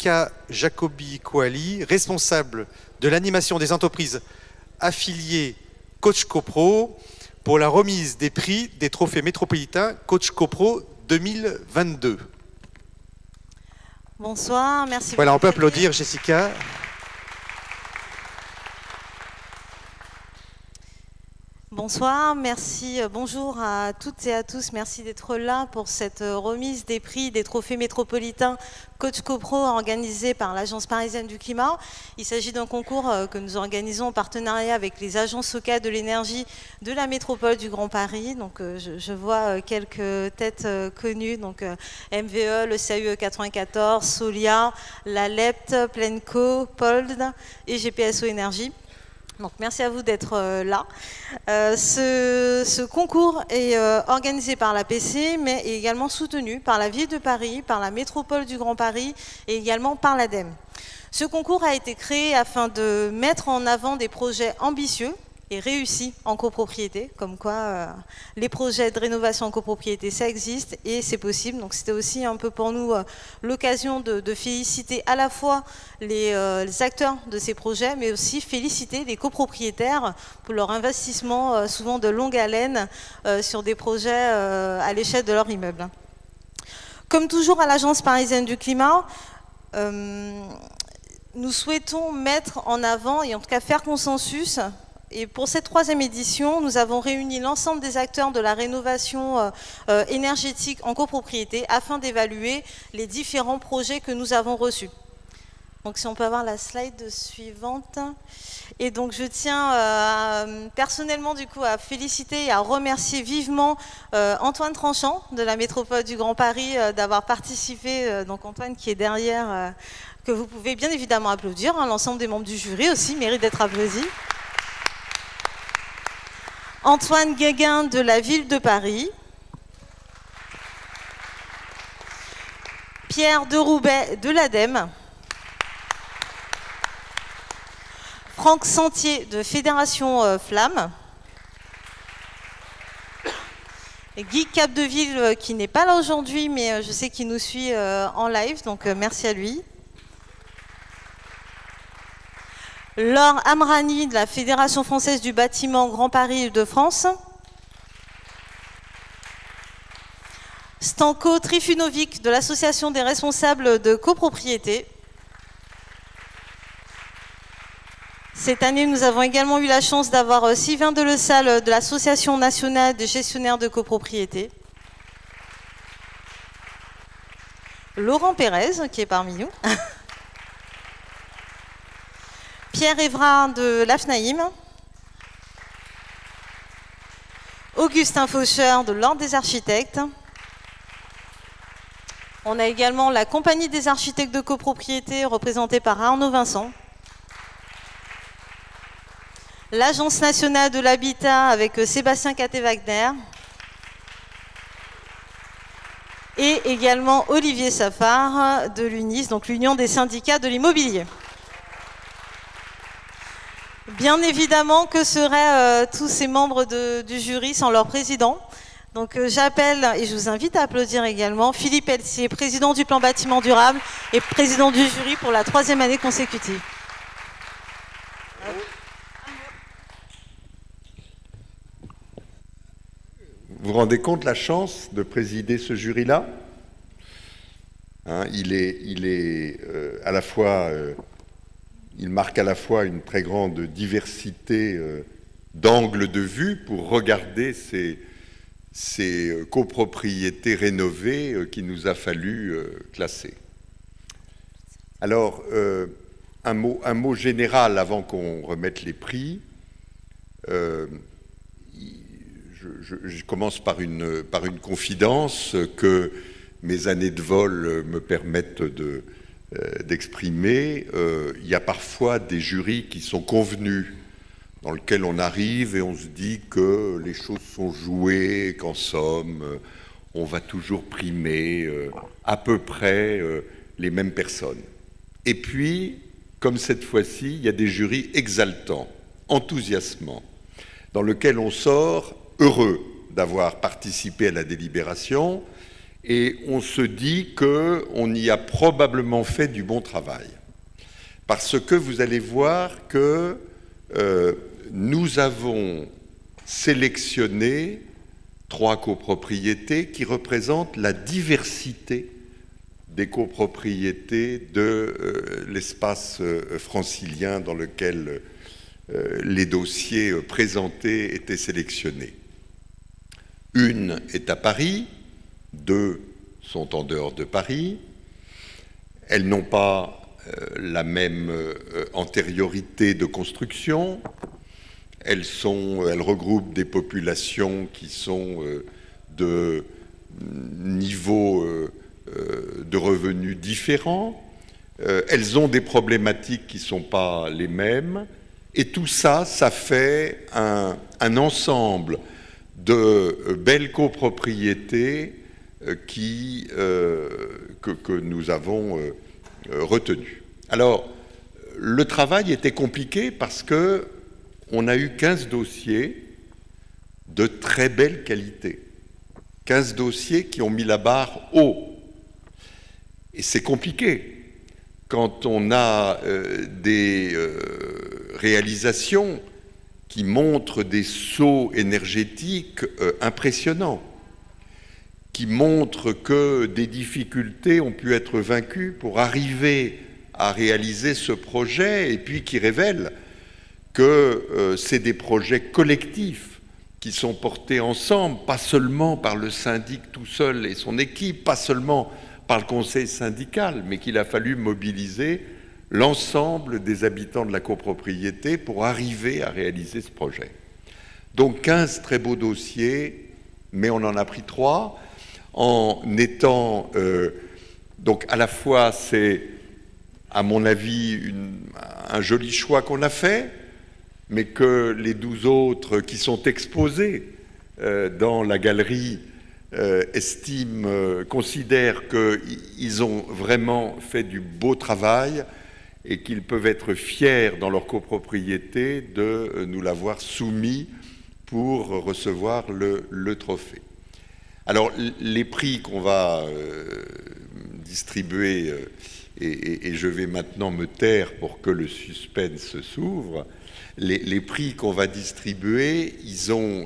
Jessica Jacobi-Coali, responsable de l'animation des entreprises affiliées Coach CoPro, pour la remise des prix des trophées métropolitains Coach CoPro 2022. Bonsoir, merci. Voilà, on peut applaudir Jessica. Bonsoir, merci, bonjour à toutes et à tous, merci d'être là pour cette remise des prix des trophées métropolitains Coach CoPro organisé par l'Agence parisienne du climat. Il s'agit d'un concours que nous organisons en partenariat avec les agences locales de l'énergie de la métropole du Grand Paris. Donc je vois quelques têtes connues, donc MVE, le CAUE 94, Solia, la LEPT, Plenco, Pold et GPSO Énergie. Donc, merci à vous d'être là. Ce concours est organisé par l'APC, mais est également soutenu par la Ville de Paris, par la métropole du Grand Paris et également par l'ADEME. Ce concours a été créé afin de mettre en avant des projets ambitieux et réussis en copropriété, comme quoi les projets de rénovation en copropriété, ça existe et c'est possible. Donc c'était aussi un peu pour nous l'occasion de féliciter à la fois les acteurs de ces projets, mais aussi féliciter les copropriétaires pour leur investissement souvent de longue haleine sur des projets à l'échelle de leur immeuble. Comme toujours à l'Agence parisienne du climat, nous souhaitons mettre en avant et en tout cas faire consensus. Et pour cette troisième édition, nous avons réuni l'ensemble des acteurs de la rénovation énergétique en copropriété afin d'évaluer les différents projets que nous avons reçus. Donc si on peut avoir la slide suivante. Et donc je tiens personnellement du coup à féliciter et à remercier vivement Antoine Tranchant de la métropole du Grand Paris d'avoir participé. Donc Antoine qui est derrière, que vous pouvez bien évidemment applaudir. Hein, l'ensemble des membres du jury aussi mérite d'être applaudi. Antoine Guéguin de la Ville de Paris, Pierre Deroubet de l'ADEME, Franck Sentier de Fédération Flamme, et Guy Capdeville qui n'est pas là aujourd'hui, mais je sais qu'il nous suit en live, donc merci à lui. Laure Amrani de la Fédération française du bâtiment Grand Paris Île-de-France. Stanko Trifunovic de l'Association des responsables de copropriété. Cette année, nous avons également eu la chance d'avoir Sylvain Delessal de l'Association nationale des gestionnaires de copropriété. Laurent Pérez, qui est parmi nous. Pierre Évrard de l'AFNAIM, Augustin Faucheur de l'Ordre des architectes. On a également la Compagnie des architectes de copropriété représentée par Arnaud Vincent. L'Agence nationale de l'habitat avec Sébastien Caté-Wagner. Et également Olivier Safar de l'UNIS, donc l'Union des syndicats de l'immobilier. Bien évidemment, que seraient tous ces membres du jury sans leur président? Donc j'appelle, et je vous invite à applaudir également, Philippe Elsier, président du plan bâtiment durable et président du jury pour la 3e année consécutive. Vous vous rendez compte la chance de présider ce jury-là? Hein, il est à la fois... il marque à la fois une très grande diversité d'angles de vue pour regarder ces copropriétés rénovées qu'il nous a fallu classer. Alors, un mot général avant qu'on remette les prix. Je commence par une confidence que mes années de vol me permettent d'exprimer. Il y a parfois des jurys qui sont convenus, dans lesquels on arrive et on se dit que les choses sont jouées, qu'en somme, on va toujours primer à peu près les mêmes personnes. Et puis, comme cette fois-ci, il y a des jurys exaltants, enthousiasmants, dans lesquels on sort heureux d'avoir participé à la délibération Et on se dit qu'on y a probablement fait du bon travail. Parce que vous allez voir que nous avons sélectionné 3 copropriétés qui représentent la diversité des copropriétés de l'espace francilien dans lequel les dossiers présentés étaient sélectionnés. Une est à Paris, 2 sont en dehors de Paris. Elles n'ont pas la même antériorité de construction. Elles regroupent des populations qui sont de niveaux de revenus différents. Elles ont des problématiques qui ne sont pas les mêmes. Et tout ça, ça fait un ensemble de belles copropriétés que nous avons retenues. Alors, le travail était compliqué parce qu'on a eu 15 dossiers de très belle qualité. 15 dossiers qui ont mis la barre haut. Et c'est compliqué quand on a des réalisations qui montrent des sauts énergétiques impressionnants, qui montrent que des difficultés ont pu être vaincues pour arriver à réaliser ce projet, et puis qui révèlent que c'est des projets collectifs qui sont portés ensemble, pas seulement par le syndic tout seul et son équipe, pas seulement par le conseil syndical, mais qu'il a fallu mobiliser l'ensemble des habitants de la copropriété pour arriver à réaliser ce projet. Donc 15 très beaux dossiers, mais on en a pris 3, en étant... donc à la fois, c'est, à mon avis, un joli choix qu'on a fait, mais que les 12 autres qui sont exposés dans la galerie considèrent qu'ils ont vraiment fait du beau travail et qu'ils peuvent être fiers dans leur copropriété de nous l'avoir soumis pour recevoir le trophée. Alors, les prix qu'on va distribuer, et je vais maintenant me taire pour que le suspense s'ouvre, les prix qu'on va distribuer, ils ont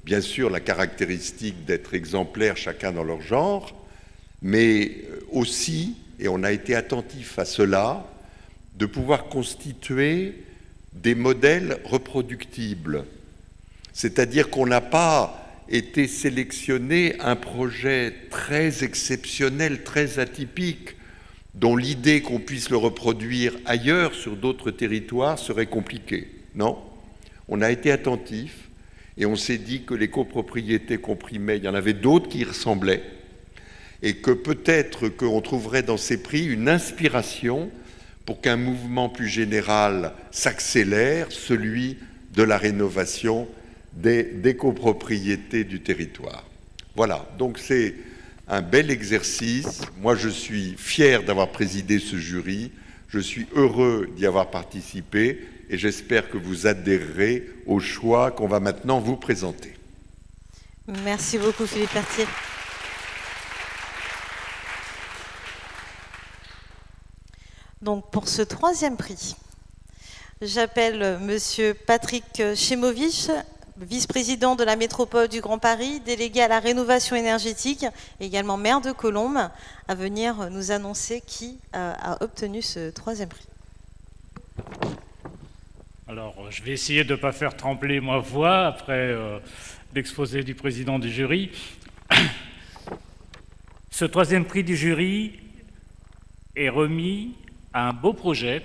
bien sûr la caractéristique d'être exemplaires chacun dans leur genre, mais aussi, et on a été attentif à cela, de pouvoir constituer des modèles reproductibles. C'est-à-dire qu'on n'a pas été sélectionné un projet très exceptionnel, très atypique, dont l'idée qu'on puisse le reproduire ailleurs, sur d'autres territoires, serait compliquée. Non, on a été attentif et on s'est dit que les copropriétés qu'on primait, il y en avait d'autres qui y ressemblaient, et que peut-être qu'on trouverait dans ces prix une inspiration pour qu'un mouvement plus général s'accélère, celui de la rénovation des copropriétés du territoire. Voilà, donc c'est un bel exercice. Moi, je suis fier d'avoir présidé ce jury, je suis heureux d'y avoir participé et j'espère que vous adhérerez au choix qu'on va maintenant vous présenter. Merci beaucoup, Philippe Pertier. Donc, pour ce 3e prix, j'appelle Monsieur Patrick Chemovich, vice-président de la métropole du Grand Paris, délégué à la rénovation énergétique, également maire de Colombes, à venir nous annoncer qui a obtenu ce 3e prix. Alors, je vais essayer de ne pas faire trembler ma voix après l'exposé du président du jury. Ce 3e prix du jury est remis à un beau projet,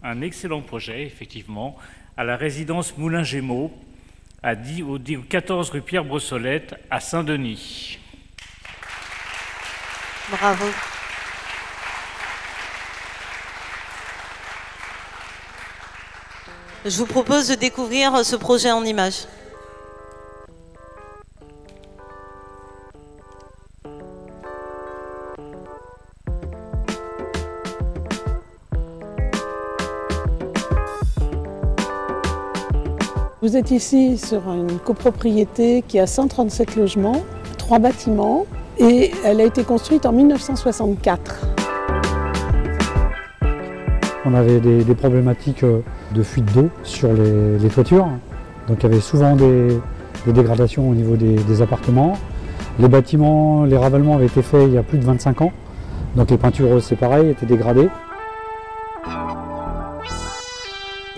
un excellent projet, effectivement, à la résidence Moulin-Gémeaux, au 14 rue Pierre Brossolette, à Saint-Denis. Bravo. Je vous propose de découvrir ce projet en images. Vous êtes ici sur une copropriété qui a 137 logements, 3 bâtiments, et elle a été construite en 1964. On avait des problématiques de fuite d'eau sur les toitures, donc il y avait souvent des dégradations au niveau des appartements. Les bâtiments, les ravalements avaient été faits il y a plus de 25 ans, donc les peintures, c'est pareil, étaient dégradées.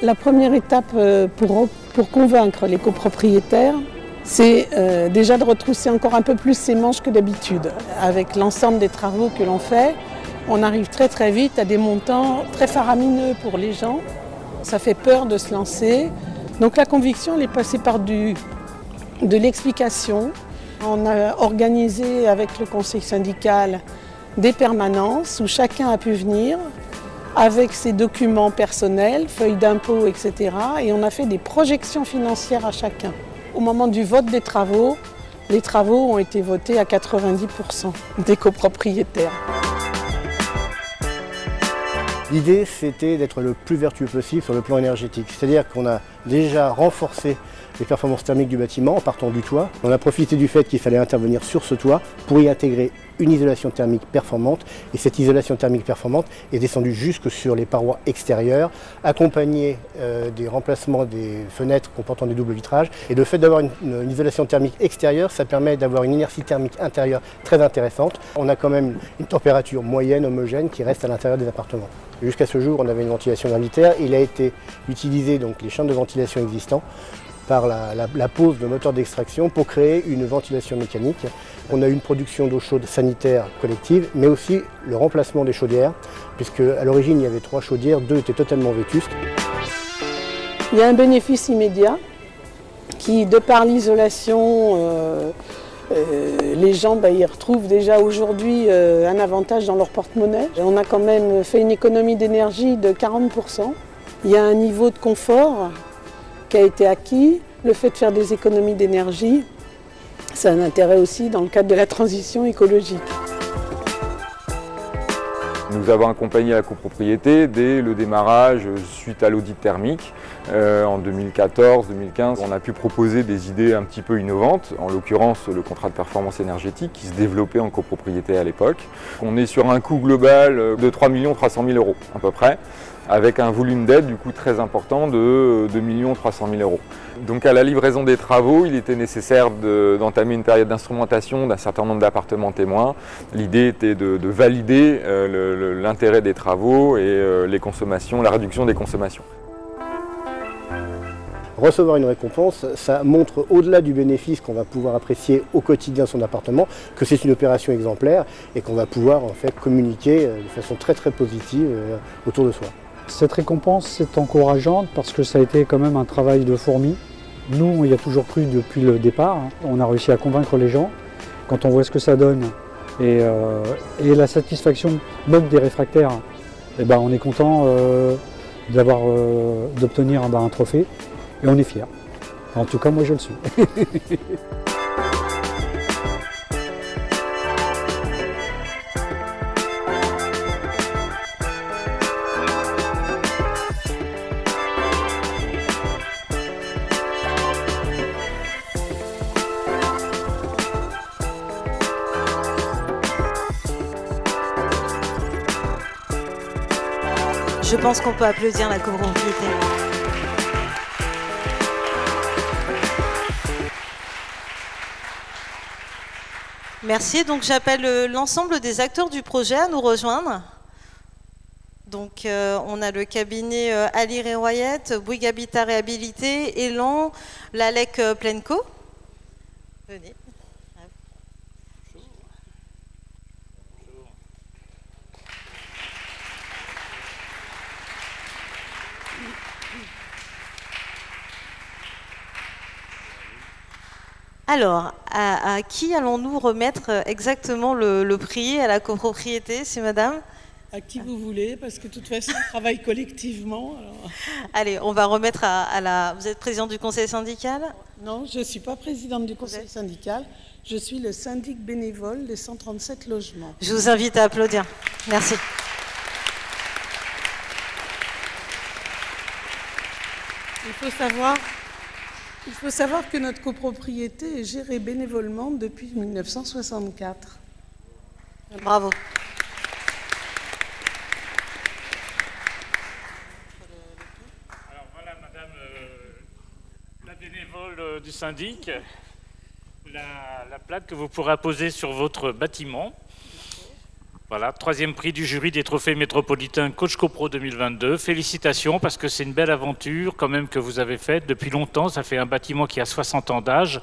La première étape pour convaincre les copropriétaires, c'est déjà de retrousser encore un peu plus ses manches que d'habitude. Avec l'ensemble des travaux que l'on fait, on arrive très vite à des montants très faramineux pour les gens. Ça fait peur de se lancer. Donc la conviction, elle est passée par de l'explication. On a organisé avec le conseil syndical des permanences où chacun a pu venir avec ses documents personnels, feuilles d'impôt, etc. Et on a fait des projections financières à chacun. Au moment du vote des travaux, les travaux ont été votés à 90% des copropriétaires. L'idée, c'était d'être le plus vertueux possible sur le plan énergétique. C'est-à-dire qu'on a déjà renforcé les performances thermiques du bâtiment en partant du toit. On a profité du fait qu'il fallait intervenir sur ce toit pour y intégrer une isolation thermique performante. Et cette isolation thermique performante est descendue jusque sur les parois extérieures, accompagnée des remplacements des fenêtres comportant des doubles vitrages. Et le fait d'avoir une isolation thermique extérieure, ça permet d'avoir une inertie thermique intérieure très intéressante. On a quand même une température moyenne, homogène, qui reste à l'intérieur des appartements. Jusqu'à ce jour, on avait une ventilation gravitaire. Il a été utilisé, donc les champs de ventilation existants, par la pose de moteurs d'extraction pour créer une ventilation mécanique. On a eu une production d'eau chaude sanitaire collective, mais aussi le remplacement des chaudières, puisque à l'origine il y avait 3 chaudières, 2 étaient totalement vétustes. Il y a un bénéfice immédiat qui, de par l'isolation, les gens y retrouvent déjà aujourd'hui un avantage dans leur porte-monnaie. On a quand même fait une économie d'énergie de 40%. Il y a un niveau de confort qui a été acquis. Le fait de faire des économies d'énergie, c'est un intérêt aussi dans le cadre de la transition écologique. Nous avons accompagné la copropriété dès le démarrage suite à l'audit thermique. En 2014-2015, on a pu proposer des idées un petit peu innovantes, en l'occurrence le contrat de performance énergétique qui se développait en copropriété à l'époque. On est sur un coût global de 3 300 000 € à peu près, avec un volume d'aide du coup très important de 2 300 000 €. Donc à la livraison des travaux, il était nécessaire d'entamer une période d'instrumentation d'un certain nombre d'appartements témoins. L'idée était de valider l'intérêt des travaux et les consommations, la réduction des consommations. Recevoir une récompense, ça montre au-delà du bénéfice qu'on va pouvoir apprécier au quotidien son appartement, que c'est une opération exemplaire et qu'on va pouvoir en fait communiquer de façon très positive autour de soi. Cette récompense est encourageante parce que ça a été quand même un travail de fourmi. Nous, on y a toujours cru depuis le départ. On a réussi à convaincre les gens. Quand on voit ce que ça donne et la satisfaction même des réfractaires, eh ben, on est content d'obtenir un trophée et on est fiers. En tout cas, moi je le suis. Je pense qu'on peut applaudir la copropriété. Merci, donc j'appelle l'ensemble des acteurs du projet à nous rejoindre. Donc on a le cabinet Alire et Royette, Bouygues Habitat Réhabilité, Elan, l'ALEC Plenco. Venez. Alors, à qui allons-nous remettre exactement le prix à la copropriété, c'est madame? À qui vous voulez, parce que de toute façon, on travaille collectivement. Alors... Allez, on va remettre à la... Vous êtes présidente du conseil syndical? Non, je ne suis pas présidente du conseil syndical. Je suis le syndic bénévole des 137 logements. Je vous invite à applaudir. Merci. Il faut savoir que notre copropriété est gérée bénévolement depuis 1964. Bravo. Alors voilà, madame la bénévole du syndic, la plaque que vous pourrez apposer sur votre bâtiment. Voilà, 3e prix du jury des trophées métropolitains Coach CoPro 2022. Félicitations, parce que c'est une belle aventure quand même que vous avez faite depuis longtemps. Ça fait un bâtiment qui a 60 ans d'âge,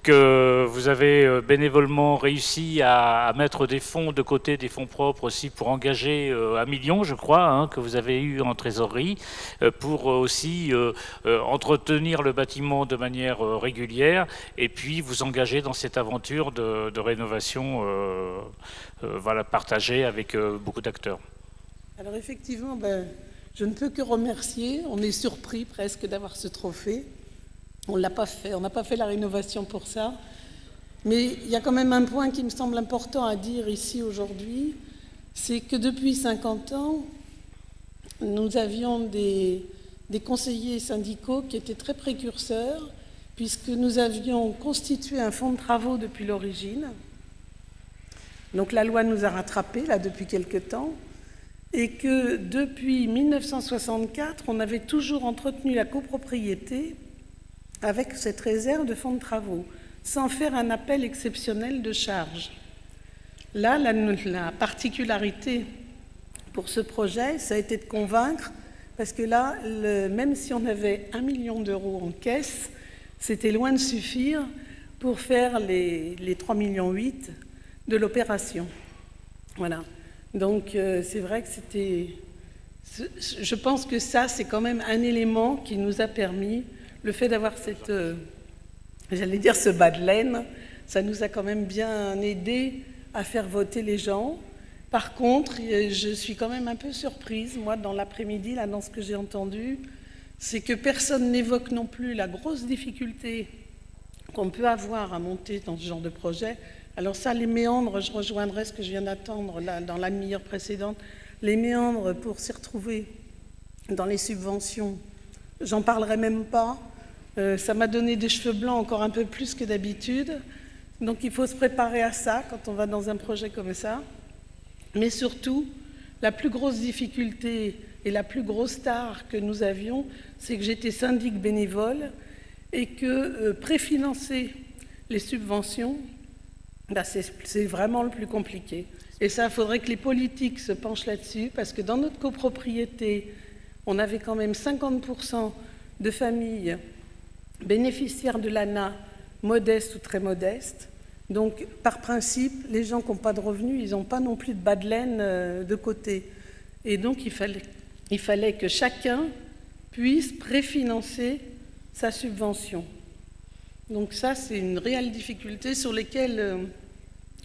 que vous avez bénévolement réussi à mettre des fonds de côté, des fonds propres aussi pour engager 1 million, je crois, hein, que vous avez eu en trésorerie, pour aussi entretenir le bâtiment de manière régulière et puis vous engager dans cette aventure de rénovation voilà, partagée avec beaucoup d'acteurs. Alors effectivement, je ne peux que remercier. On est surpris presque d'avoir ce trophée. On ne l'a pas fait, on n'a pas fait la rénovation pour ça. Mais il y a quand même un point qui me semble important à dire ici aujourd'hui, c'est que depuis 50 ans, nous avions des conseillers syndicaux qui étaient très précurseurs, puisque nous avions constitué un fonds de travaux depuis l'origine. Donc la loi nous a rattrapés, là, depuis quelque temps, et que depuis 1964, on avait toujours entretenu la copropriété avec cette réserve de fonds de travaux, sans faire un appel exceptionnel de charges. Là, la particularité pour ce projet, ça a été de convaincre, parce que là, même si on avait 1 million d'euros en caisse, c'était loin de suffire pour faire les 3,8 millions de l'opération. Voilà. Donc, c'est vrai que c'était... Je pense que ça, c'est quand même un élément qui nous a permis, le fait d'avoir cette... j'allais dire ce bas de laine, ça nous a quand même bien aidé à faire voter les gens. Par contre, je suis quand même un peu surprise, moi, dans l'après-midi, là, dans ce que j'ai entendu, c'est que personne n'évoque non plus la grosse difficulté qu'on peut avoir à monter dans ce genre de projet. Alors ça, les méandres, je rejoindrai ce que je viens d'attendre là, dans la demi-heure précédente, les méandres pour s'y retrouver dans les subventions, j'en parlerai même pas. Ça m'a donné des cheveux blancs encore un peu plus que d'habitude. Donc il faut se préparer à ça quand on va dans un projet comme ça. Mais surtout, la plus grosse difficulté et la plus grosse tare que nous avions, c'est que j'étais syndic bénévole et que préfinancer les subventions, c'est vraiment le plus compliqué. Et ça, il faudrait que les politiques se penchent là-dessus, parce que dans notre copropriété, on avait quand même 50% de familles bénéficiaires de l'ANA, modestes ou très modestes. Donc, par principe, les gens qui n'ont pas de revenus, ils n'ont pas non plus de bas de laine de côté. Et donc, il fallait que chacun puisse préfinancer sa subvention. Donc ça, c'est une réelle difficulté sur laquelle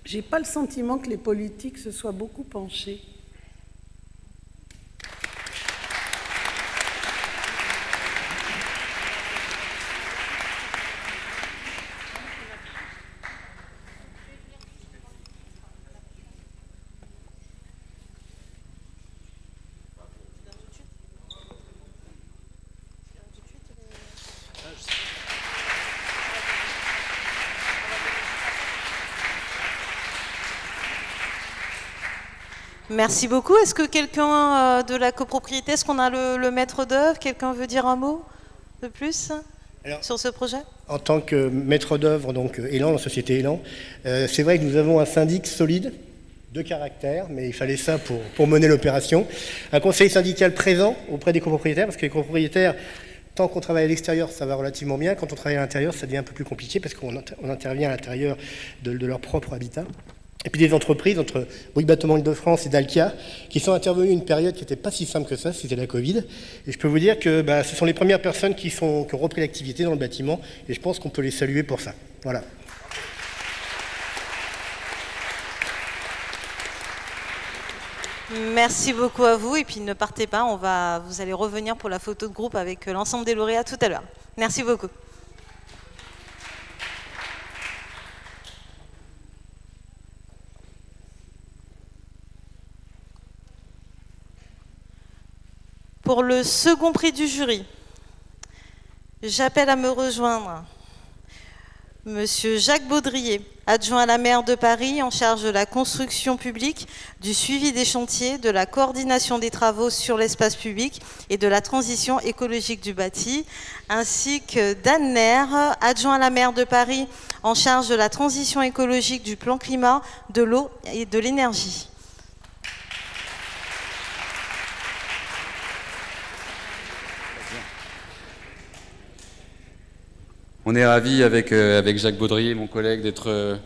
je n'ai pas le sentiment que les politiques se soient beaucoup penchés. Merci beaucoup. Est-ce que quelqu'un de la copropriété, est-ce qu'on a le maître d'œuvre? Quelqu'un veut dire un mot de plus sur ce projet? En tant que maître d'œuvre, donc Élan, la société Élan, c'est vrai que nous avons un syndic solide, de caractère, mais il fallait ça pour mener l'opération. Un conseil syndical présent auprès des copropriétaires, parce que les copropriétaires, tant qu'on travaille à l'extérieur, ça va relativement bien. Quand on travaille à l'intérieur, ça devient un peu plus compliqué, parce qu'on intervient à l'intérieur de leur propre habitat. Et puis des entreprises, entre Bouygues Bâtiment Île-de-France et Dalkia, qui sont intervenues une période qui n'était pas si simple que ça, c'était la Covid. Et je peux vous dire que ce sont les premières personnes qui ont repris l'activité dans le bâtiment, et je pense qu'on peut les saluer pour ça. Voilà. Merci beaucoup à vous, et puis ne partez pas, vous allez revenir pour la photo de groupe avec l'ensemble des lauréats tout à l'heure. Merci beaucoup. Pour le second prix du jury, j'appelle à me rejoindre Monsieur Jacques Baudrier, adjoint à la maire de Paris en charge de la construction publique, du suivi des chantiers, de la coordination des travaux sur l'espace public et de la transition écologique du bâti, ainsi que Dan Nair, adjoint à la maire de Paris en charge de la transition écologique du plan climat, de l'eau et de l'énergie. On est ravis avec Jacques Baudrier, mon collègue, d'être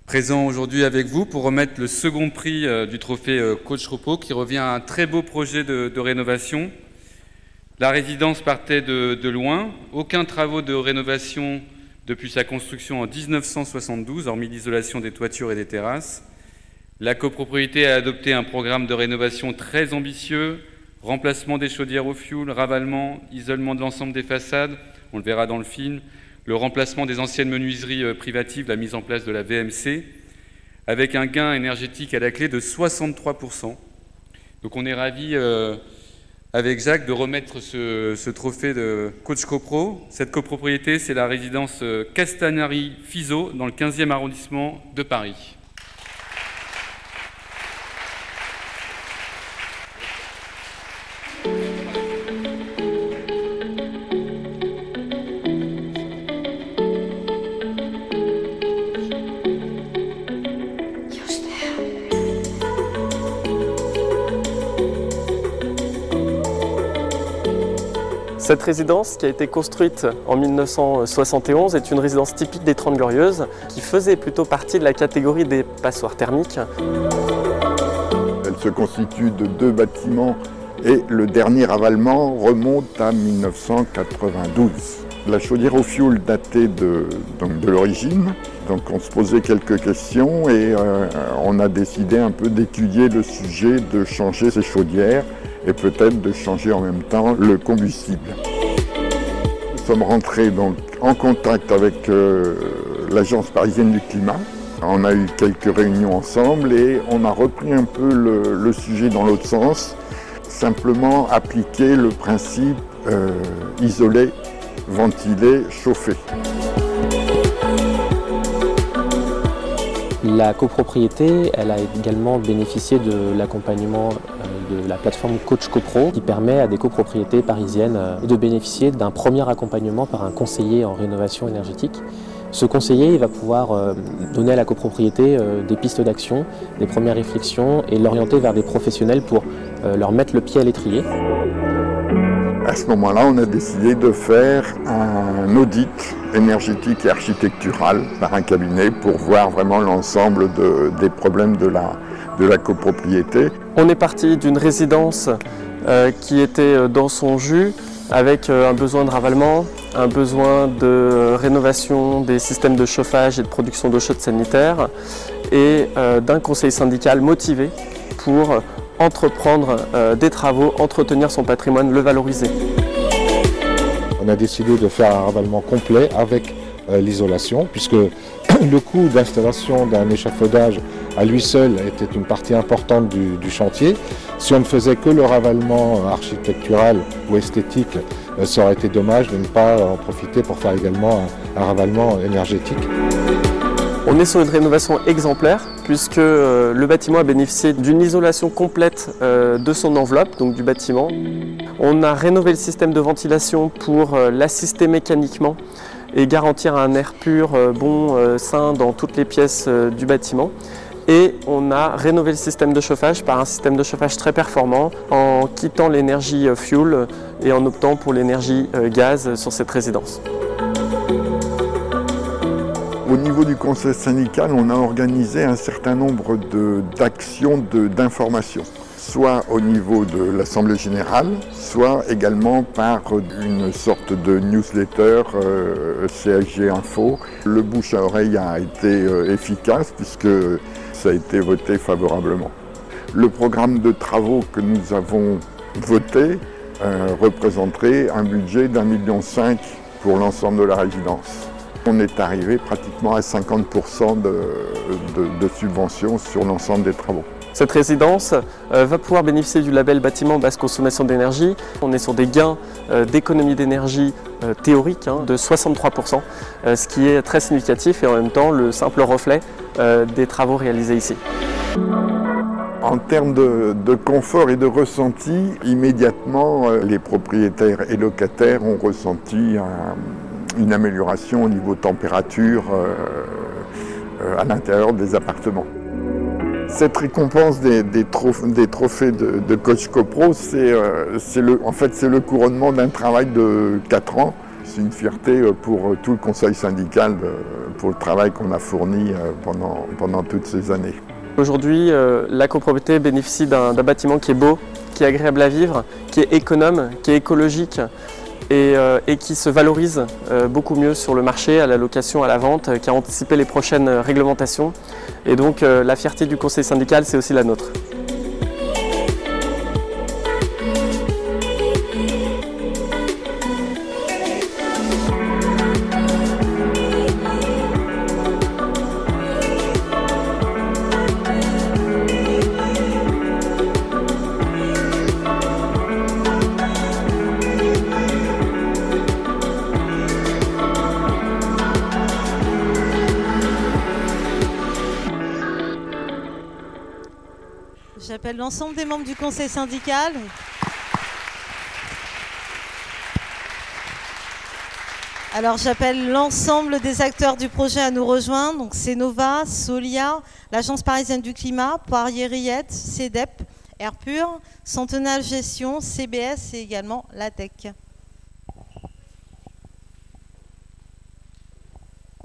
présent aujourd'hui avec vous pour remettre le second prix du trophée Coach Repos, qui revient à un très beau projet de rénovation. La résidence partait de loin, aucun travaux de rénovation depuis sa construction en 1972, hormis l'isolation des toitures et des terrasses. La copropriété a adopté un programme de rénovation très ambitieux, remplacement des chaudières au fioul, ravalement, isolement de l'ensemble des façades, on le verra dans le film, le remplacement des anciennes menuiseries privatives, la mise en place de la VMC, avec un gain énergétique à la clé de 63%. Donc on est ravis avec Jacques de remettre ce trophée de Coach CoPro. Cette copropriété, c'est la résidence Castanari-Fizeau dans le 15e arrondissement de Paris. Cette résidence, qui a été construite en 1971, est une résidence typique des 30 Glorieuses, qui faisait plutôt partie de la catégorie des passoires thermiques. Elle se constitue de 2 bâtiments et le dernier ravalement remonte à 1992. La chaudière au fioul datait de l'origine, donc on se posait quelques questions et on a décidé un peu d'étudier le sujet, de changer ces chaudières et peut-être de changer en même temps le combustible. Nous sommes rentrés donc en contact avec l'Agence parisienne du climat. On a eu quelques réunions ensemble et on a repris un peu le sujet dans l'autre sens, simplement appliquer le principe isolé, ventilé, chauffé. La copropriété, elle a également bénéficié de l'accompagnement de la plateforme Coach CoPro qui permet à des copropriétés parisiennes de bénéficier d'un premier accompagnement par un conseiller en rénovation énergétique. Ce conseiller il va pouvoir donner à la copropriété des pistes d'action, des premières réflexions et l'orienter vers des professionnels pour leur mettre le pied à l'étrier. À ce moment-là, on a décidé de faire un audit énergétique et architectural par un cabinet pour voir vraiment l'ensemble des problèmes de la copropriété. On est parti d'une résidence qui était dans son jus, avec un besoin de ravalement, un besoin de rénovation des systèmes de chauffage et de production d'eau chaude sanitaire, et d'un conseil syndical motivé pour entreprendre des travaux, entretenir son patrimoine, le valoriser. On a décidé de faire un ravalement complet avec l'isolation, puisque le coût d'installation d'un échafaudage à lui seul était une partie importante du chantier. Si on ne faisait que le ravalement architectural ou esthétique, ça aurait été dommage de ne pas en profiter pour faire également un ravalement énergétique. On est sur une rénovation exemplaire puisque le bâtiment a bénéficié d'une isolation complète de son enveloppe, donc du bâtiment. On a rénové le système de ventilation pour l'assister mécaniquement et garantir un air pur, bon, sain dans toutes les pièces du bâtiment. Et on a rénové le système de chauffage par un système de chauffage très performant en quittant l'énergie fuel et en optant pour l'énergie gaz sur cette résidence. Au niveau du conseil syndical, on a organisé un certain nombre d'actions d'information, soit au niveau de l'Assemblée générale, soit également par une sorte de newsletter CSG Info. Le bouche à oreille a été efficace puisque ça a été voté favorablement. Le programme de travaux que nous avons voté représenterait un budget d'1,5 million pour l'ensemble de la résidence. On est arrivé pratiquement à 50% de subventions sur l'ensemble des travaux. Cette résidence va pouvoir bénéficier du label bâtiment basse consommation d'énergie. On est sur des gains d'économie d'énergie théoriques de 63%, ce qui est très significatif et en même temps le simple reflet des travaux réalisés ici. En termes de confort et de ressenti, immédiatement, les propriétaires et locataires ont ressenti une amélioration au niveau température à l'intérieur des appartements. Cette récompense des trophées de Coach CoPro, c'est le couronnement d'un travail de 4 ans. C'est une fierté pour tout le conseil syndical pour le travail qu'on a fourni pendant toutes ces années. Aujourd'hui, la copropriété bénéficie d'un bâtiment qui est beau, qui est agréable à vivre, qui est économe, qui est écologique et qui se valorise beaucoup mieux sur le marché, à la location, à la vente, qui a anticipé les prochaines réglementations. Et donc la fierté du conseil syndical, c'est aussi la nôtre. J'appelle l'ensemble des membres du conseil syndical. Alors j'appelle l'ensemble des acteurs du projet à nous rejoindre. Donc c'est Nova, Solia, l'Agence parisienne du climat, Poirier-Riette, CEDEP, Airpur, Centenal Gestion, CBS et également l'ATEC.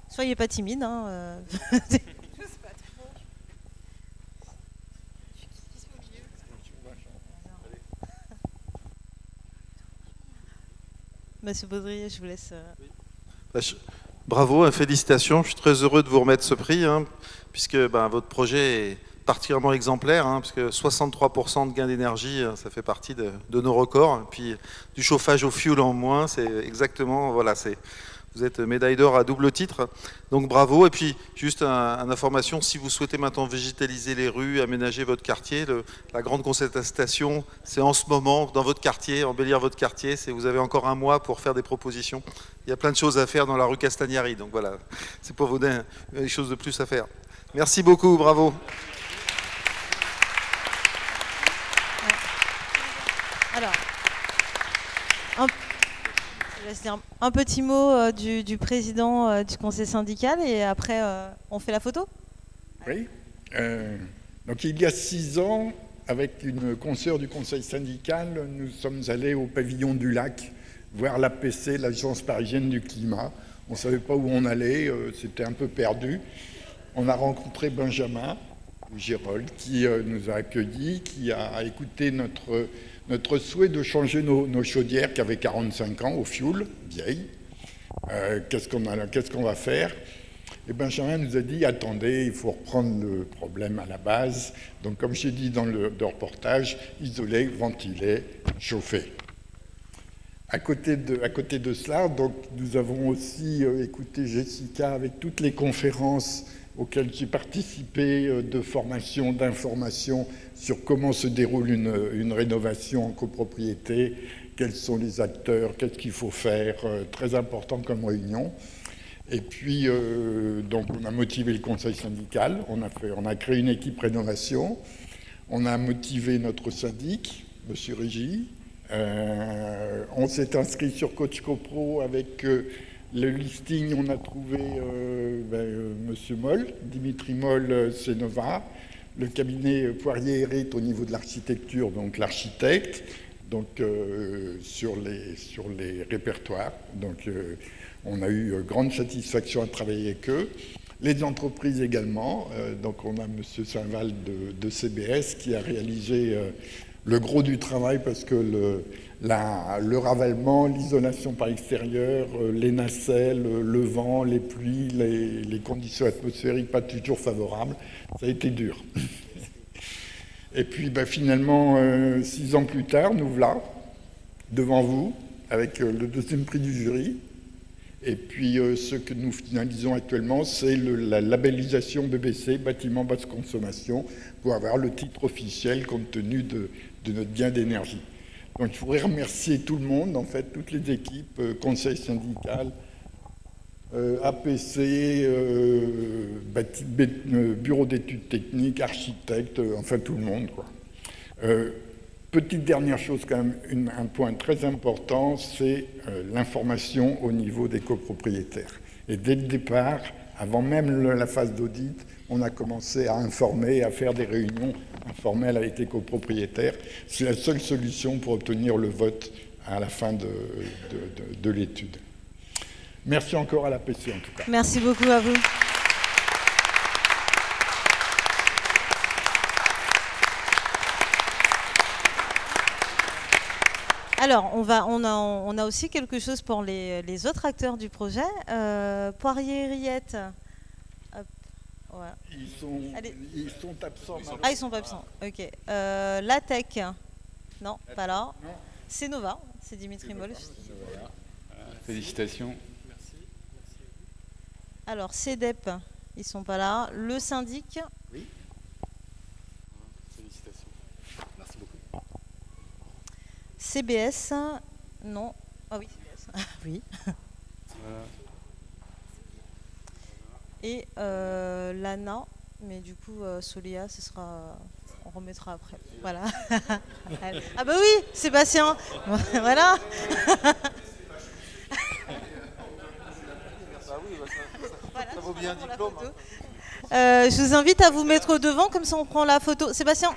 Soyez pas timides. Hein. Monsieur Baudrier, je vous laisse. Bravo, félicitations. Je suis très heureux de vous remettre ce prix, puisque votre projet est particulièrement exemplaire, puisque 63% de gain d'énergie, ça fait partie de nos records. Et puis du chauffage au fioul en moins, c'est exactement, voilà, vous êtes médaille d'or à double titre, donc bravo. Et puis juste une information, si vous souhaitez maintenant végétaliser les rues, aménager votre quartier, la grande concertation, c'est en ce moment dans votre quartier, embellir votre quartier. Vous avez encore un mois pour faire des propositions. Il y a plein de choses à faire dans la rue Castagnari, donc voilà, c'est pour vous donner des choses de plus à faire. Merci beaucoup, bravo. Alors, un petit mot du président du conseil syndical et après on fait la photo. Oui. Donc il y a 6 ans, avec une consoeur du conseil syndical, nous sommes allés au pavillon du Lac voir l'APC, l'Agence parisienne du climat. On ne savait pas où on allait, c'était un peu perdu. On a rencontré Benjamin Gérold qui nous a accueillis, qui a écouté notre souhait de changer nos chaudières qui avaient 45 ans au fioul, vieilles. Qu'est-ce qu'on va faire? Et Benjamin nous a dit, attendez, il faut reprendre le problème à la base. Donc comme j'ai dit dans le reportage, isoler, ventiler, chauffer. À côté de cela, donc, nous avons aussi écouté Jessica avec toutes les conférences auxquelles j'ai participé de formation, d'information sur comment se déroule une rénovation en copropriété, quels sont les acteurs, qu'est-ce qu'il faut faire, très important comme réunion. Et puis, donc, on a motivé le conseil syndical, on a créé une équipe rénovation, on a motivé notre syndic, M. Régy, on s'est inscrit sur Coach CoPro avec le listing, on a trouvé M. Moll, Dimitri Moll, c'est Nova, le cabinet Poirier-Riette au niveau de l'architecture, donc l'architecte, donc sur les répertoires. Donc on a eu grande satisfaction à travailler avec eux. Les entreprises également, donc on a M. Saint-Val de CBS qui a réalisé le gros du travail parce que le ravalement, l'isolation par extérieur, les nacelles, le vent, les pluies, les conditions atmosphériques pas toujours favorables, ça a été dur. Et puis finalement, 6 ans plus tard, nous voilà devant vous avec le 2e prix du jury Et puis ce que nous finalisons actuellement, c'est la labellisation BBC, bâtiment basse consommation, pour avoir le titre officiel compte tenu de notre gain d'énergie. Donc je voudrais remercier tout le monde, en fait, toutes les équipes, conseil syndical, APC, bureau d'études techniques, architectes, enfin tout le monde, quoi. Petite dernière chose quand même, un point très important, c'est l'information au niveau des copropriétaires. Et dès le départ, avant même la phase d'audit, on a commencé à informer, à faire des réunions informelles avec les copropriétaires. C'est la seule solution pour obtenir le vote à la fin de l'étude. Merci encore à l'APC en tout cas. Merci beaucoup à vous. Alors, on a aussi quelque chose pour les autres acteurs du projet. Poirier et Riette. Hop, voilà. Ils sont absents. Ah, ils sont pas absents. Ok. La Tech. Non, pas là. C'est Nova. C'est Dimitri Moll. Voilà. Félicitations. Merci. Alors, CEDEP, ils sont pas là. Le syndic. Oui. Félicitations. Merci beaucoup. CBS, non. Ah oui, CBS. Oui. Voilà. Et l'ANA, mais du coup, Solia, ce sera. On remettra après. Voilà. Ah bah oui, Sébastien. Voilà. Ça vaut bien un diplôme. Je vous invite à vous mettre au devant, comme ça on prend la photo. Sébastien.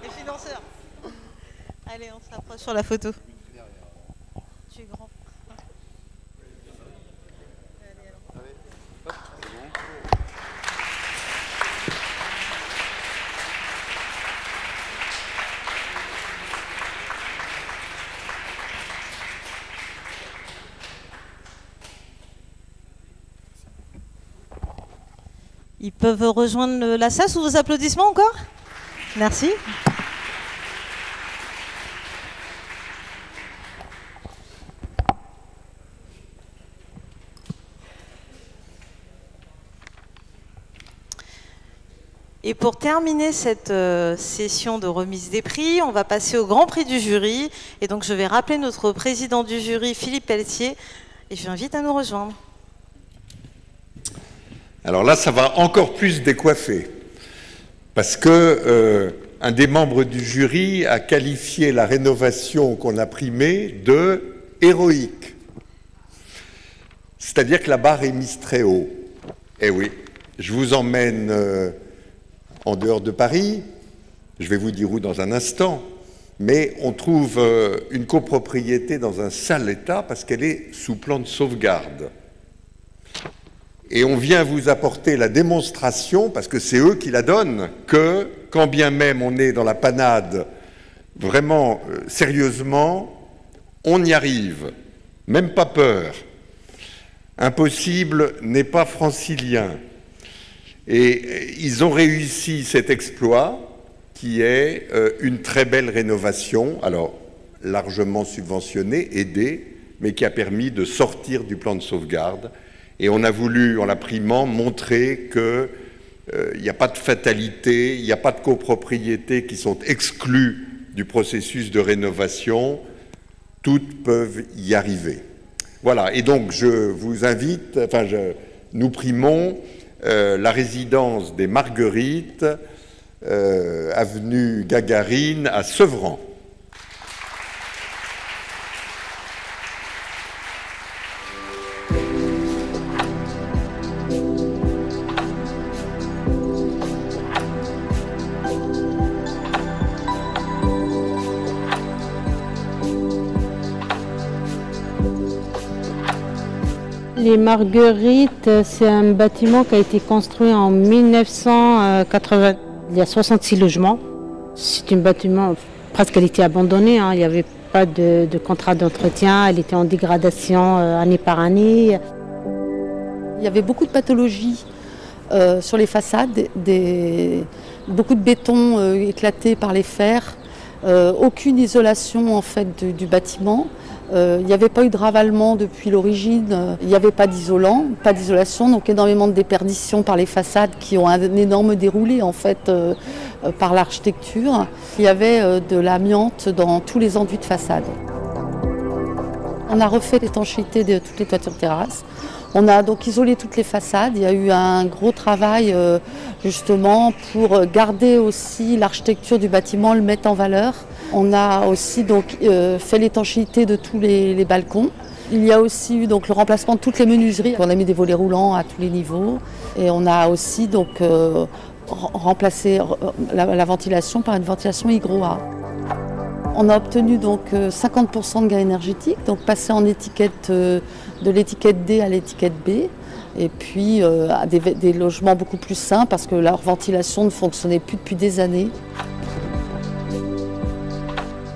Les financeurs. Allez, on se rapproche sur la photo. Tu es grand. Ils peuvent rejoindre la salle sous vos applaudissements encore? Merci. Et pour terminer cette session de remise des prix, on va passer au grand prix du jury. Et donc je vais rappeler notre président du jury, Philippe Pelletier, et je l'invite à nous rejoindre. Alors là, ça va encore plus décoiffer, parce que un des membres du jury a qualifié la rénovation qu'on a primée de héroïque. C'est-à-dire que la barre est mise très haut. Eh oui, je vous emmène en dehors de Paris, je vais vous dire où dans un instant, mais on trouve une copropriété dans un sale état parce qu'elle est sous plan de sauvegarde. Et on vient vous apporter la démonstration, parce que c'est eux qui la donnent, que quand bien même on est dans la panade, vraiment sérieusement, on y arrive, même pas peur. Impossible n'est pas francilien. Et ils ont réussi cet exploit qui est une très belle rénovation, alors largement subventionnée, aidée, mais qui a permis de sortir du plan de sauvegarde. Et on a voulu, en la primant, montrer qu'il n'y a pas de fatalité, il n'y a pas de copropriétés qui sont exclues du processus de rénovation, toutes peuvent y arriver. Voilà, et donc je vous invite, nous primons la résidence des Marguerites, avenue Gagarine à Sevran. Les Marguerites, c'est un bâtiment qui a été construit en 1980. Il y a 66 logements. C'est un bâtiment, presque elle était abandonnée, hein. Il n'y avait pas de contrat d'entretien, elle était en dégradation année par année. Il y avait beaucoup de pathologies sur les façades, beaucoup de béton éclaté par les fers, aucune isolation en fait du bâtiment. Il n'y avait pas eu de ravalement depuis l'origine, il n'y avait pas d'isolant, pas d'isolation, donc énormément de déperditions par les façades qui ont un énorme déroulé en fait par l'architecture. Il y avait de l'amiante dans tous les enduits de façade. On a refait l'étanchéité de toutes les toitures terrasses. On a donc isolé toutes les façades. Il y a eu un gros travail justement pour garder aussi l'architecture du bâtiment, le mettre en valeur. On a aussi donc fait l'étanchéité de tous les balcons. Il y a aussi eu donc le remplacement de toutes les menuiseries. On a mis des volets roulants à tous les niveaux et on a aussi donc remplacé la ventilation par une ventilation hygroa. On a obtenu donc 50% de gain énergétique, donc passer en étiquette de l'étiquette D à l'étiquette B, et puis à des logements beaucoup plus sains parce que leur ventilation ne fonctionnait plus depuis des années.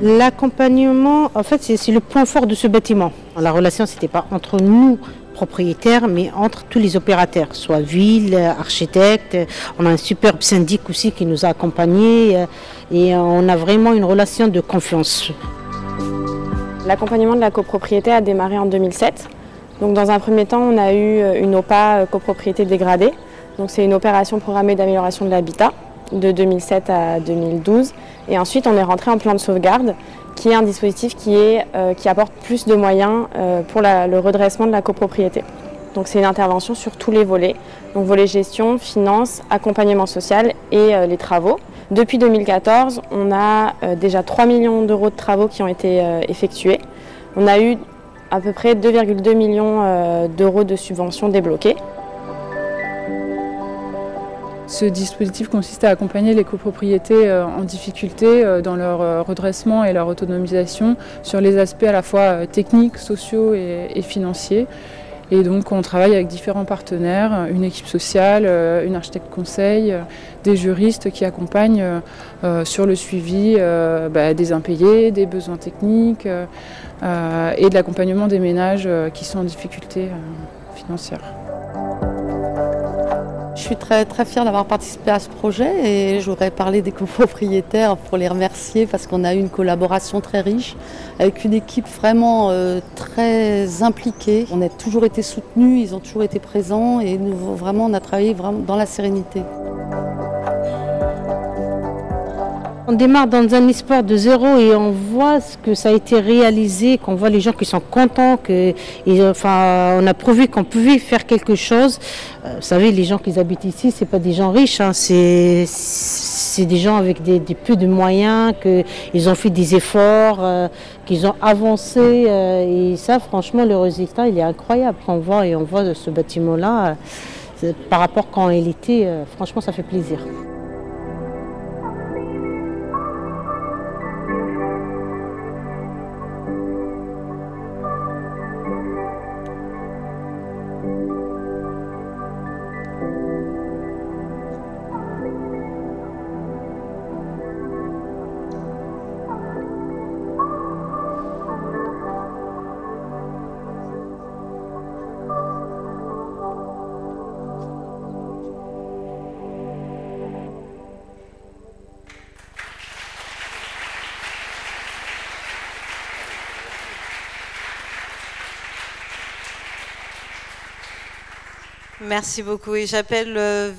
L'accompagnement, en fait, c'est le point fort de ce bâtiment. La relation, ce n'était pas entre nous, propriétaires, mais entre tous les opérateurs, soit ville, architecte. On a un superbe syndic aussi qui nous a accompagnés et on a vraiment une relation de confiance. L'accompagnement de la copropriété a démarré en 2007. Donc dans un premier temps, on a eu une OPA copropriété dégradée. Donc c'est une opération programmée d'amélioration de l'habitat de 2007 à 2012. Et ensuite, on est rentré en plan de sauvegarde, qui est un dispositif qui apporte plus de moyens pour le redressement de la copropriété. Donc c'est une intervention sur tous les volets, donc volet gestion, finance, accompagnement social et les travaux. Depuis 2014, on a déjà 3 millions d'euros de travaux qui ont été effectués. On a eu à peu près 2,2 millions d'euros de subventions débloquées. Ce dispositif consiste à accompagner les copropriétés en difficulté dans leur redressement et leur autonomisation sur les aspects à la fois techniques, sociaux et financiers. Et donc on travaille avec différents partenaires, une équipe sociale, une architecte conseil, des juristes qui accompagnent sur le suivi des impayés, des besoins techniques et de l'accompagnement des ménages qui sont en difficulté financière. Je suis très fière d'avoir participé à ce projet et j'aurais parlé des copropriétaires pour les remercier parce qu'on a eu une collaboration très riche avec une équipe vraiment très impliquée. On a toujours été soutenus, ils ont toujours été présents et nous, vraiment, on a travaillé vraiment dans la sérénité. On démarre dans un espoir de zéro et on voit ce que ça a été réalisé, qu'on voit les gens qui sont contents, on a prouvé qu'on pouvait faire quelque chose. Vous savez, les gens qui habitent ici, c'est pas des gens riches, hein, c'est des gens avec des peu de moyens, qu'ils ont fait des efforts, qu'ils ont avancé. Et ça, franchement, le résultat, il est incroyable. On voit ce bâtiment-là, par rapport à quand il était, franchement, ça fait plaisir. Merci beaucoup. Et j'appelle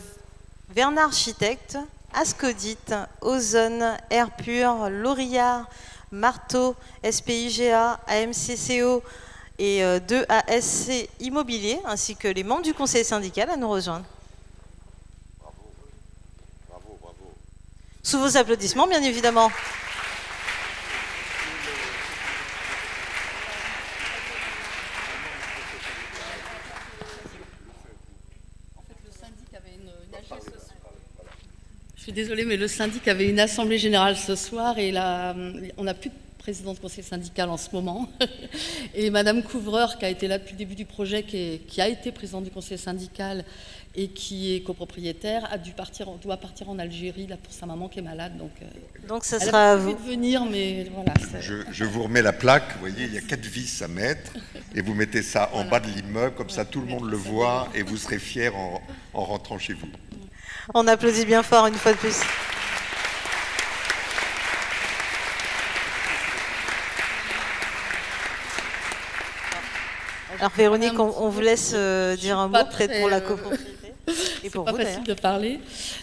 Vernard Architecte, Ascodite, Ozone, Air Pur, Laurillard, Marteau, SPIGA, AMCCO et 2ASC Immobilier, ainsi que les membres du conseil syndical à nous rejoindre. Bravo. Sous vos applaudissements, bien évidemment. Je suis désolée, mais le syndic avait une assemblée générale ce soir et là, on n'a plus de président de conseil syndical en ce moment. Et Madame Couvreur, qui a été là depuis le début du projet, qui a été présidente du conseil syndical et qui est copropriétaire, doit partir en Algérie là, pour sa maman qui est malade. Donc ça sera à vous de venir, mais voilà. Je vous remets la plaque. Vous voyez, il y a 4 vis à mettre et vous mettez ça en bas de l'immeuble, comme ça tout le monde le voit et vous serez fiers en rentrant chez vous. On applaudit bien fort une fois de plus. Alors Véronique, on vous laisse dire un mot peut-être pour la copropriété. Et pour pas vous, facile de parler.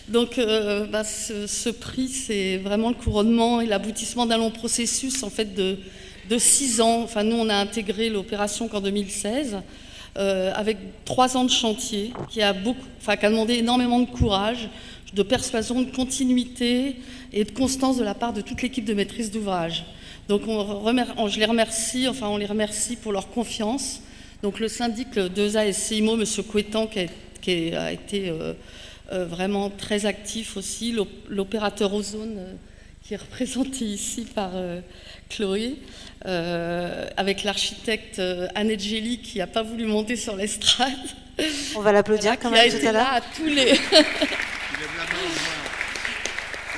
Donc ce prix, c'est vraiment le couronnement et l'aboutissement d'un long processus en fait de 6 ans. Enfin, nous, on a intégré l'opération qu'en 2016, avec 3 ans de chantier, qui a demandé énormément de courage, de persuasion, de continuité et de constance de la part de toute l'équipe de maîtrise d'ouvrage. Donc on les remercie pour leur confiance. Donc le syndic d'ESA et CIMO, M. Couétan, qui a été vraiment très actif aussi, l'opérateur Ozone, qui est représenté ici par Chloé, avec l'architecte Annette Gély, qui n'a pas voulu monter sur l'estrade. On va l'applaudir quand même tout à l'heure.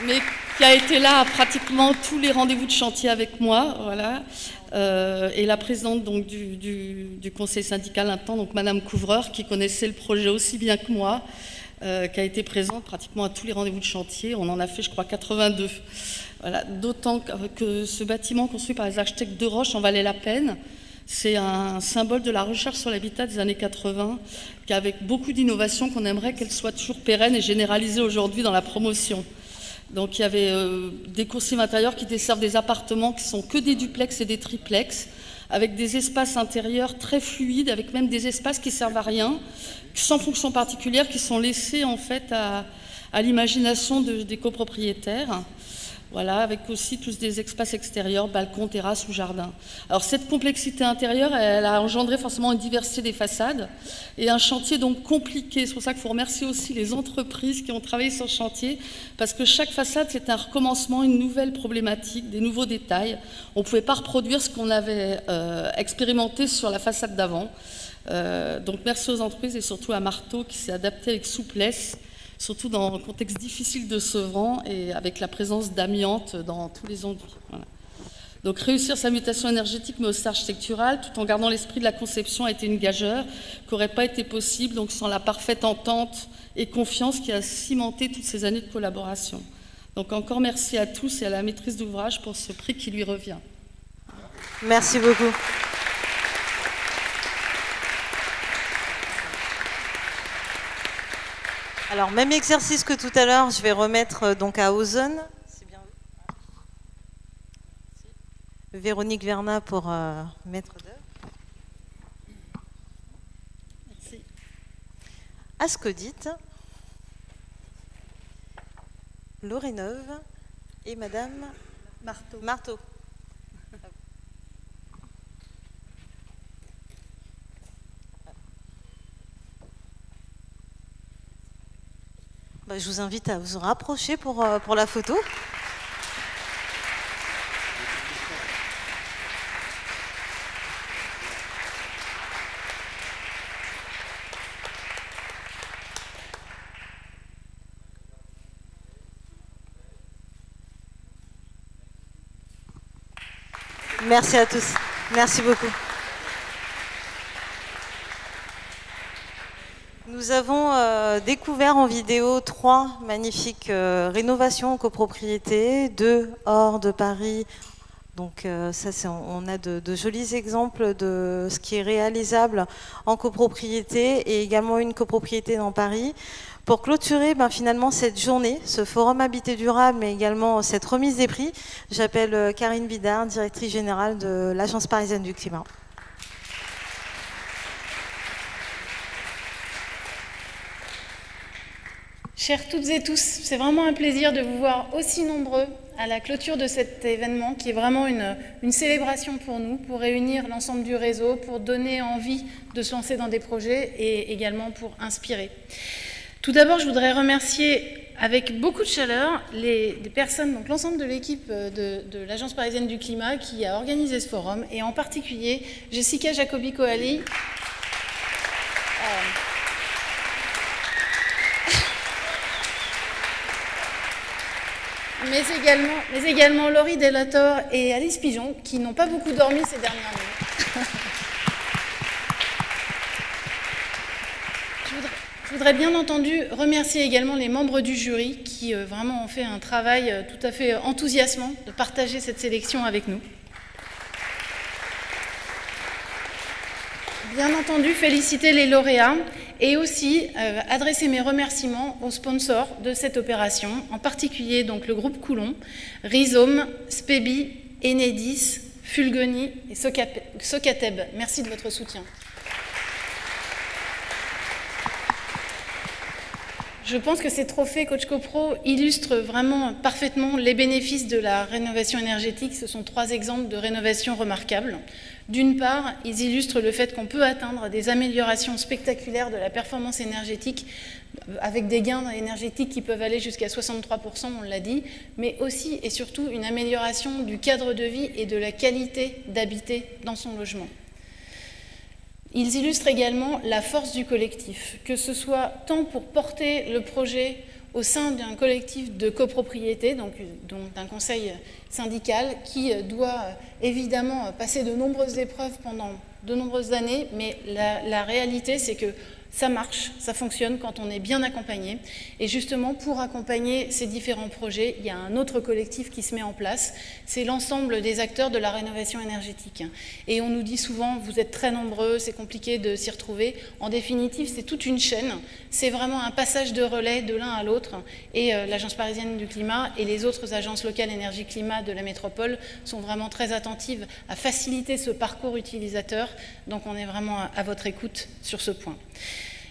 Mais qui a été là à pratiquement tous les rendez-vous de chantier avec moi, voilà. Et la présidente donc, du conseil syndical un temps, donc Madame Couvreur, qui connaissait le projet aussi bien que moi, qui a été présente pratiquement à tous les rendez-vous de chantier. On en a fait, je crois, 82. Voilà. D'autant que ce bâtiment construit par les architectes de Roche en valait la peine. C'est un symbole de la recherche sur l'habitat des années 80, avec beaucoup d'innovations qu'on aimerait qu'elle soit toujours pérenne et généralisée aujourd'hui dans la promotion. Donc il y avait des coursives intérieures qui desservent des appartements qui sont que des duplex et des triplex, avec des espaces intérieurs très fluides, avec même des espaces qui servent à rien, sans fonction particulière, qui sont laissés en fait à l'imagination des copropriétaires. Voilà, avec aussi tous des espaces extérieurs, balcons, terrasses ou jardins. Alors cette complexité intérieure, elle a engendré forcément une diversité des façades et un chantier donc compliqué. C'est pour ça qu'il faut remercier aussi les entreprises qui ont travaillé sur ce chantier, parce que chaque façade, c'est un recommencement, une nouvelle problématique, des nouveaux détails. On ne pouvait pas reproduire ce qu'on avait expérimenté sur la façade d'avant. Donc merci aux entreprises et surtout à Marteau qui s'est adapté avec souplesse, surtout dans un contexte difficile de Sevran et avec la présence d'amiante dans tous les enduits. Voilà. Donc réussir sa mutation énergétique mais aussi architecturale, tout en gardant l'esprit de la conception, a été une gageure qui n'aurait pas été possible donc sans la parfaite entente et confiance qui a cimenté toutes ces années de collaboration. Donc encore merci à tous et à la maîtrise d'ouvrage pour ce prix qui lui revient. Merci beaucoup. Alors, même exercice que tout à l'heure, je vais remettre donc à Ozone. C'est bien vu. Véronique Vernat pour maître d'œuvre. Merci. Ascodite, Loréneuve et Madame Marteau. Je vous invite à vous rapprocher pour la photo. Merci à tous. Merci beaucoup. Nous avons découvert en vidéo 3 magnifiques rénovations en copropriété, 2 hors de Paris. Donc ça, on a de jolis exemples de ce qui est réalisable en copropriété et également une copropriété dans Paris. Pour clôturer finalement cette journée, ce forum Habiter durable, mais également cette remise des prix, j'appelle Karine Bidard, directrice générale de l'Agence parisienne du climat. Chères toutes et tous, c'est vraiment un plaisir de vous voir aussi nombreux à la clôture de cet événement qui est vraiment une célébration pour nous, pour réunir l'ensemble du réseau, pour donner envie de se lancer dans des projets et également pour inspirer. Tout d'abord, je voudrais remercier avec beaucoup de chaleur les personnes, donc l'ensemble de l'équipe de l'Agence parisienne du climat qui a organisé ce forum et en particulier Jessica Jacobi-Coali. Mais également Laurie Delator et Alice Pigeon, qui n'ont pas beaucoup dormi ces dernières nuits. Je voudrais bien entendu remercier également les membres du jury qui vraiment ont fait un travail tout à fait enthousiasmant de partager cette sélection avec nous. bien entendu féliciter les lauréats et aussi adresser mes remerciements aux sponsors de cette opération, en particulier donc le groupe Coulon, Rhizome, Spebi, Enedis, Fulgoni et Socateb. Merci de votre soutien. Je pense que ces trophées Coach CoPro illustrent vraiment parfaitement les bénéfices de la rénovation énergétique. Ce sont 3 exemples de rénovation remarquables. D'une part, ils illustrent le fait qu'on peut atteindre des améliorations spectaculaires de la performance énergétique avec des gains énergétiques qui peuvent aller jusqu'à 63%, on l'a dit, mais aussi et surtout une amélioration du cadre de vie et de la qualité d'habiter dans son logement. Ils illustrent également la force du collectif, que ce soit tant pour porter le projet au sein d'un collectif de copropriété, donc d'un conseil syndical, qui doit évidemment passer de nombreuses épreuves pendant de nombreuses années, mais la réalité, c'est que ça marche, ça fonctionne quand on est bien accompagné. Et justement, pour accompagner ces différents projets, il y a un autre collectif qui se met en place. C'est l'ensemble des acteurs de la rénovation énergétique. Et on nous dit souvent, vous êtes très nombreux, c'est compliqué de s'y retrouver. En définitive, c'est toute une chaîne. C'est vraiment un passage de relais de l'un à l'autre. Et l'Agence parisienne du climat et les autres agences locales énergie-climat de la métropole sont vraiment très attentives à faciliter ce parcours utilisateur. Donc on est vraiment à votre écoute sur ce point.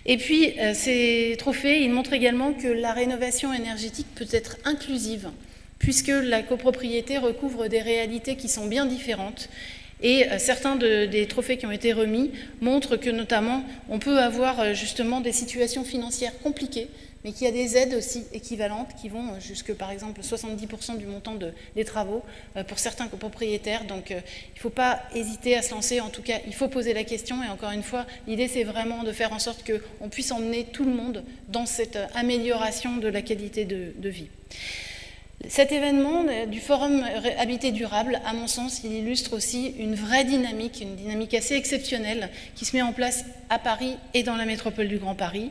Et puis, ces trophées, ils montrent également que la rénovation énergétique peut être inclusive, puisque la copropriété recouvre des réalités qui sont bien différentes. Et certains des trophées qui ont été remis montrent que, notamment, on peut avoir justement des situations financières compliquées, mais qu'il y a des aides aussi équivalentes qui vont jusque, par exemple, 70% du montant des travaux pour certains copropriétaires. Donc, il ne faut pas hésiter à se lancer. En tout cas, il faut poser la question. Et encore une fois, l'idée, c'est vraiment de faire en sorte qu'on puisse emmener tout le monde dans cette amélioration de la qualité de vie. Cet événement du Forum Habiter Durable, à mon sens, il illustre aussi une vraie dynamique, une dynamique assez exceptionnelle qui se met en place à Paris et dans la métropole du Grand Paris.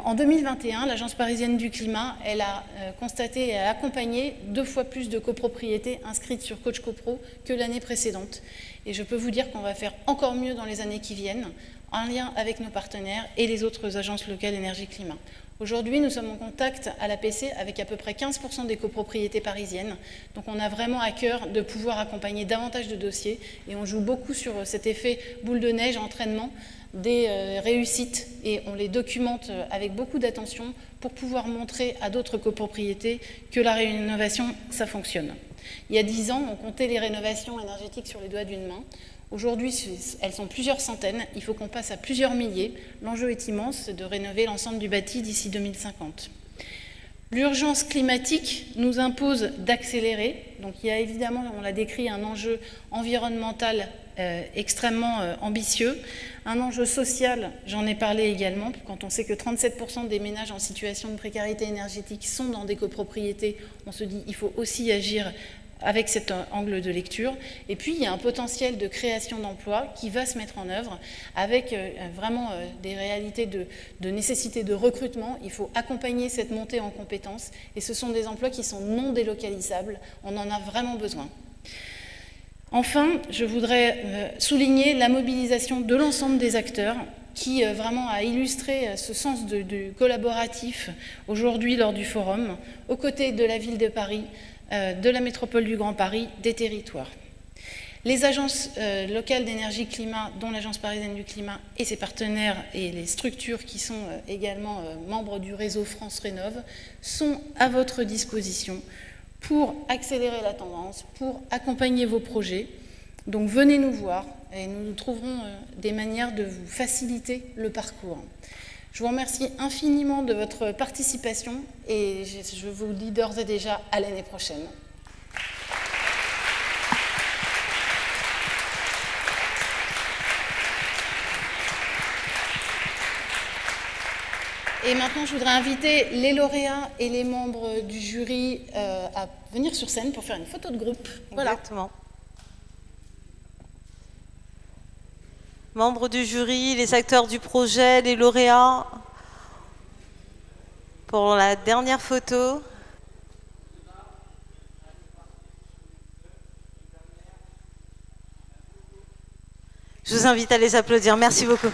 En 2021, l'Agence parisienne du climat, elle a constaté et a accompagné 2 fois plus de copropriétés inscrites sur Coach CoPro que l'année précédente. Et je peux vous dire qu'on va faire encore mieux dans les années qui viennent, en lien avec nos partenaires et les autres agences locales énergie-climat. Aujourd'hui, nous sommes en contact à l'APC avec à peu près 15% des copropriétés parisiennes. Donc on a vraiment à cœur de pouvoir accompagner davantage de dossiers et on joue beaucoup sur cet effet boule de neige, entraînement des réussites et on les documente avec beaucoup d'attention pour pouvoir montrer à d'autres copropriétés que la rénovation, ça fonctionne. Il y a 10 ans, on comptait les rénovations énergétiques sur les doigts d'une main. Aujourd'hui, elles sont plusieurs centaines. Il faut qu'on passe à plusieurs milliers. L'enjeu est immense, c'est de rénover l'ensemble du bâti d'ici 2050. L'urgence climatique nous impose d'accélérer. Donc il y a évidemment, on l'a décrit, un enjeu environnemental extrêmement ambitieux. Un enjeu social, j'en ai parlé également, quand on sait que 37% des ménages en situation de précarité énergétique sont dans des copropriétés, on se dit qu'il faut aussi agir avec cet angle de lecture. Et puis, il y a un potentiel de création d'emplois qui va se mettre en œuvre avec vraiment des réalités de nécessité de recrutement. Il faut accompagner cette montée en compétences et ce sont des emplois qui sont non délocalisables. On en a vraiment besoin. Enfin, je voudrais souligner la mobilisation de l'ensemble des acteurs qui vraiment a illustré ce sens du collaboratif aujourd'hui lors du forum, aux côtés de la ville de Paris, de la métropole du Grand Paris, des territoires. Les agences locales d'énergie-climat, dont l'Agence parisienne du climat et ses partenaires et les structures qui sont également membres du réseau France Rénov', sont à votre disposition pour accélérer la tendance, pour accompagner vos projets. Donc venez nous voir et nous trouverons des manières de vous faciliter le parcours. Je vous remercie infiniment de votre participation et je vous dis d'ores et déjà à l'année prochaine. Et maintenant, je voudrais inviter les lauréats et les membres du jury à venir sur scène pour faire une photo de groupe. Voilà. Exactement. Membres du jury, les acteurs du projet, les lauréats, pour la dernière photo. Je vous invite à les applaudir. Merci beaucoup.